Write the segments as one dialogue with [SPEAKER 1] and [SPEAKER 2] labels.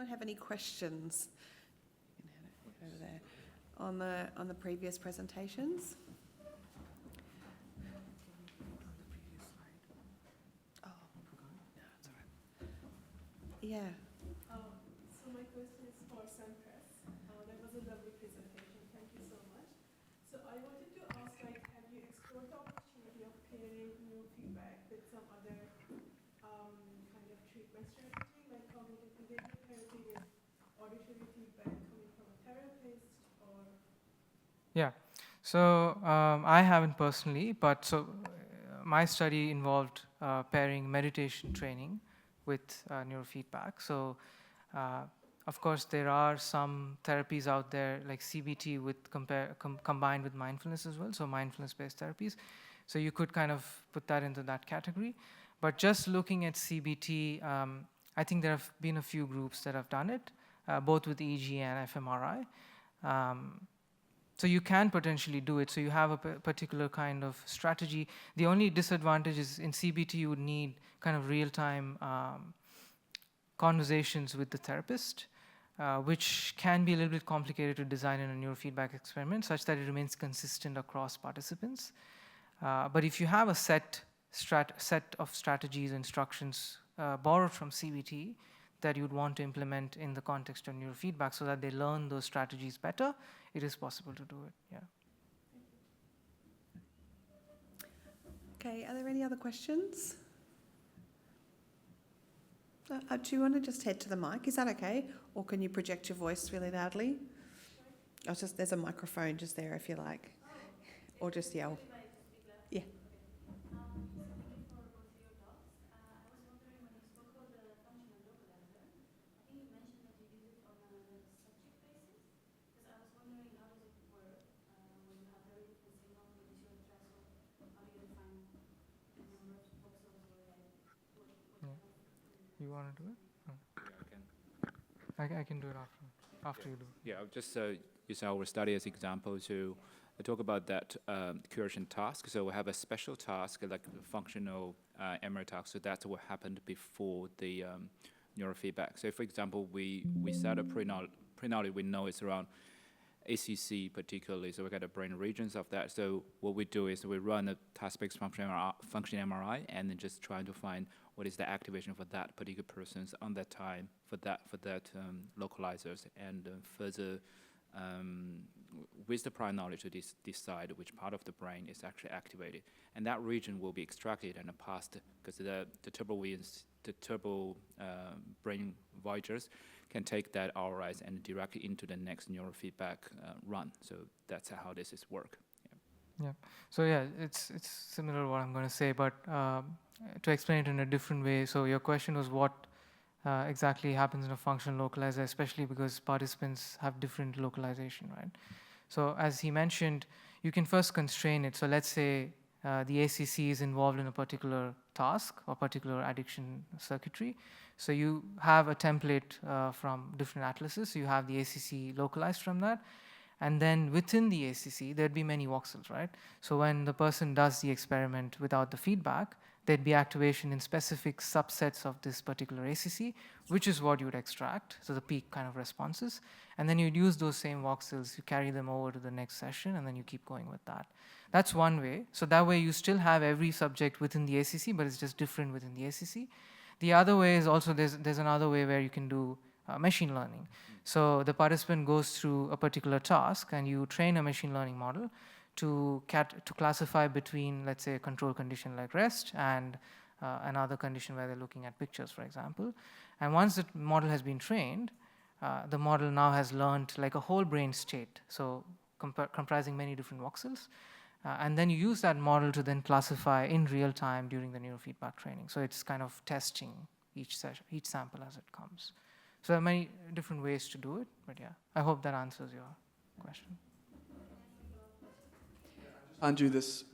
[SPEAKER 1] anyone have any questions over there on the previous presentations? Oh, no, it's all right. Yeah.
[SPEAKER 2] So my question is for Sampras. That was a lovely presentation. Thank you so much. So I wanted to ask, like, have you explored the opportunity of pairing neurofeedback with some other kind of treatment strategy, like cognitive behavioral therapy with auditory feedback coming from a therapist, or?
[SPEAKER 3] Yeah. So I haven't personally, but my study involved pairing meditation training with neurofeedback. So of course, there are some therapies out there like CBT with combined with mindfulness as well, so mindfulness-based therapies. So you could kind of put that into that category. But just looking at CBT, I think there have been a few groups that have done it, both with EEG and FMRI. So you can potentially do it. So you have a particular kind of strategy. The only disadvantage is in CBT you would need kind of real-time conversations with the therapist, which can be a little bit complicated to design in a neurofeedback experiment such that it remains consistent across participants. But if you have a set of strategies, instructions borrowed from CBT that you'd want to implement in the context of neurofeedback so that they learn those strategies better, it is possible to do it, yeah.
[SPEAKER 1] Okay, are there any other questions? Do you want to just head to the mic? Is that okay? Or can you project your voice really loudly? There's a microphone just there if you like. Or just yell. Yeah.
[SPEAKER 3] You want to do it? Oh.
[SPEAKER 4] Yeah, I can.
[SPEAKER 3] I can do it after you do.
[SPEAKER 4] Yeah, I'll just use our study as example to talk about that curation task. So we have a special task, like a functional MRI task. So that's what happened before the neurofeedback. So for example, we set a pre-knowledge, we know it's around ACC particularly, so we got the brain regions of that. So what we do is we run a task-based function MRI and then just trying to find what is the activation for that particular person's on that time for that localizers, and further with the prior knowledge to decide which part of the brain is actually activated, and that region will be extracted and passed because the turbo brain voyagers can take that RIs and directly into the next neurofeedback run. So that's how this is work.
[SPEAKER 3] Yeah. So yeah, it's similar to what I'm going to say, but to explain it in a different way. So your question was what exactly happens in a functional localizer, especially because participants have different localization, right? So as he mentioned, you can first constrain it. So let's say the ACC is involved in a particular task or particular addiction circuitry. So you have a template from different atlases. So you have the ACC localized from that. And then within the ACC, there'd be many voxels, right? So when the person does the experiment without the feedback, there'd be activation in specific subsets of this particular ACC, which is what you would extract, so the peak kind of responses. And then you'd use those same voxels, you carry them over to the next session, and then you keep going with that. That's one way. So that way you still have every subject within the ACC, but it's just different within the ACC. The other way is also, there's another way where you can do machine learning. So the participant goes through a particular task, and you train a machine learning model to classify between, let's say, a control condition like rest and another condition where they're looking at pictures, for example. And once the model has been trained, the model now has learned like a whole brain state, so comprising many different voxels. And then you use that model to then classify in real time during the neurofeedback training. So it's kind of testing each sample as it comes. So there are many different ways to do it, but yeah, I hope that answers your question.
[SPEAKER 5] Undo this.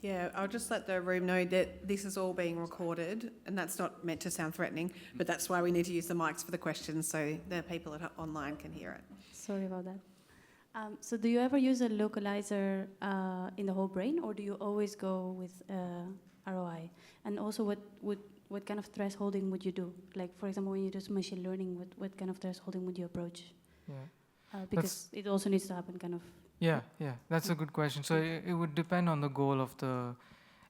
[SPEAKER 1] Yeah, I'll just let the room know that this is all being recorded, and that's not meant to sound threatening, but that's why we need to use the mics for the questions so the people online can hear it.
[SPEAKER 6] Sorry about that. So do you ever use a localizer in the whole brain, or do you always go with ROI? And also, what would what kind of thresholding would you do? Like, for example, when you do machine learning, what kind of thresholding would you approach?
[SPEAKER 3] Yeah.
[SPEAKER 6] Because it also needs to happen kind of.
[SPEAKER 3] Yeah, that's a good question. So it would depend on the goal of the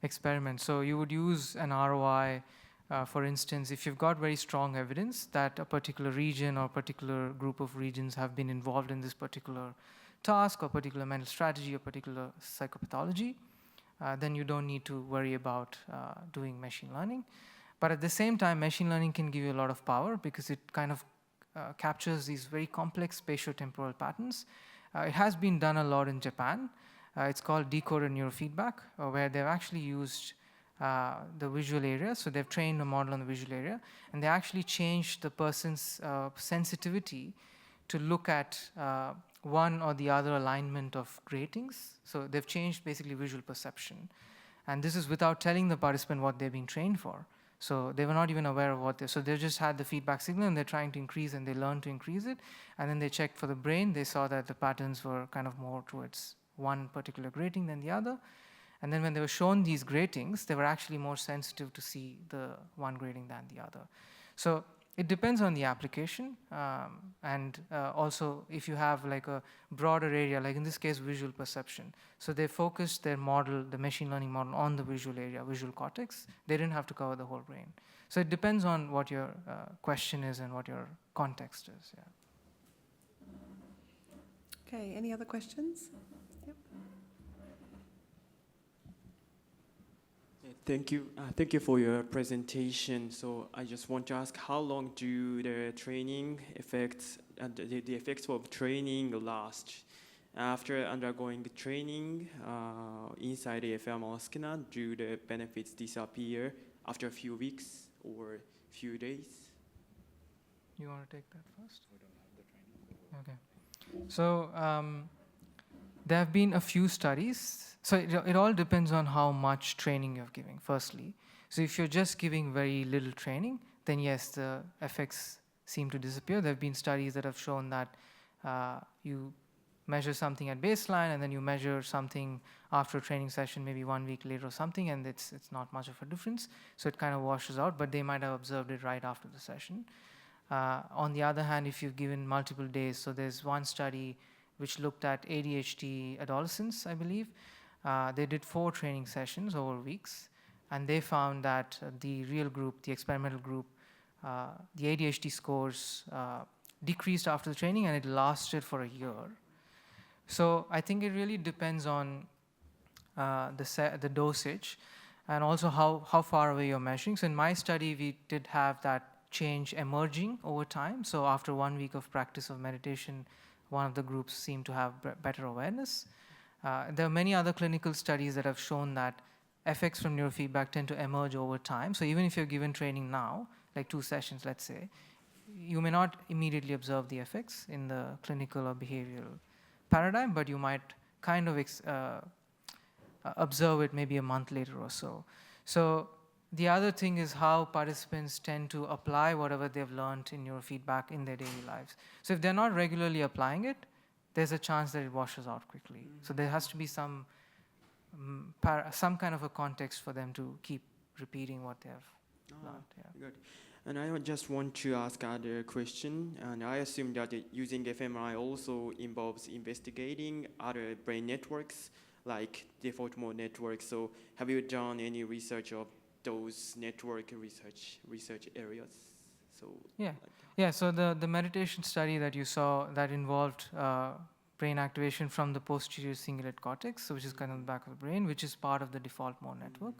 [SPEAKER 3] experiment. So you would use an ROI, for instance, if you've got very strong evidence that a particular region or particular group of regions have been involved in this particular task or particular mental strategy or particular psychopathology, then you don't need to worry about doing machine learning. But at the same time, machine learning can give you a lot of power because it kind of captures these very complex spatiotemporal patterns. It has been done a lot in Japan. It's called decoded neurofeedback, where they've actually used the visual area. So they've trained a model on the visual area, and they actually changed the person's sensitivity to look at one or the other alignment of gratings. So they've changed basically visual perception. And this is without telling the participant what they're being trained for. So they were not even aware of what they, so they just had the feedback signal and they're trying to increase and they learned to increase it. And then they checked for the brain, they saw that the patterns were kind of more towards one particular grating than the other. And then when they were shown these gratings, they were actually more sensitive to see the one grating than the other. So it depends on the application, and also if you have like a broader area, like in this case, visual perception. So they focused their model, the machine learning model, on the visual area, visual cortex. They didn't have to cover the whole brain. So it depends on what your question is and what your context is. Yeah.
[SPEAKER 1] Okay, any other questions? Yep.
[SPEAKER 5] Thank you for your presentation. So I just want to ask, how long do the training effects and the effects of training last? After undergoing training inside the fMRI scanner, do the benefits disappear after a few weeks or few days?
[SPEAKER 3] You want to take that first? We don't have the training. Okay. So there have been a few studies. So it all depends on how much training you're giving, firstly. So if you're just giving very little training, then yes, the effects seem to disappear. There have been studies that have shown that you measure something at baseline and then you measure something after a training session, maybe 1 week later or something, and it's not much of a difference. So it kind of washes out, but they might have observed it right after the session. On the other hand, if you've given multiple days, so there's one study which looked at ADHD adolescents, I believe. They did 4 training sessions over weeks, and they found that the real group, the experimental group, the ADHD scores decreased after the training, and it lasted for a year. So I think it really depends on the dosage and also how far away you're measuring. So in my study, we did have that change emerging over time. So after 1 week of practice of meditation, one of the groups seemed to have better awareness. There are many other clinical studies that have shown that effects from neurofeedback tend to emerge over time. So even if you're given training now, like 2 sessions, let's say, you may not immediately observe the effects in the clinical or behavioral paradigm, but you might kind of observe it maybe a month later or so. So the other thing is how participants tend to apply whatever they've learned in neurofeedback in their daily lives. So if they're not regularly applying it, there's a chance that it washes out quickly. So there has to be some kind of a context for them to keep repeating what they have learned. Yeah.
[SPEAKER 5] Good. And I would just want to ask another question. And I assume that using fMRI also involves investigating other brain networks, like default mode networks. So have you done any research of those network research areas? So
[SPEAKER 3] yeah. Yeah, so the meditation study that you saw that involved brain activation from the posterior cingulate cortex, so which is kind of the back of the brain, which is part of the default mode network.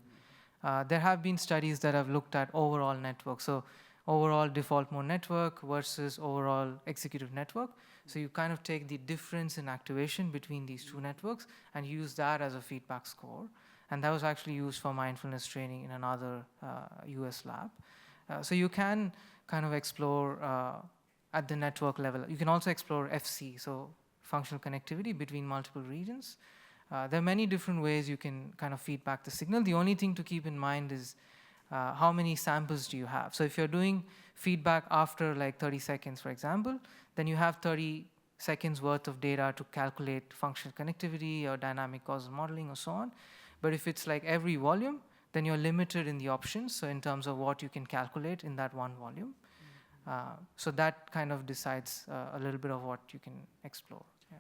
[SPEAKER 3] There have been studies that have looked at overall network, so overall default mode network versus overall executive network. So you kind of take the difference in activation between these 2 networks and use that as a feedback score. And that was actually used for mindfulness training in another US lab. So you can kind of explore at the network level. You can also explore FC, so functional connectivity between multiple regions. There are many different ways you can kind of feedback the signal. The only thing to keep in mind is how many samples do you have. So if you're doing feedback after like 30 seconds, for example, then you have 30 seconds worth of data to calculate functional connectivity or dynamic causal modeling or so on. But if it's like every volume, then you're limited in the options, so in terms of what you can calculate in that one volume. So that kind of decides a little bit of what you can explore. Yeah.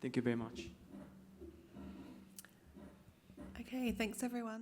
[SPEAKER 5] Thank you very much.
[SPEAKER 1] Okay, thanks everyone.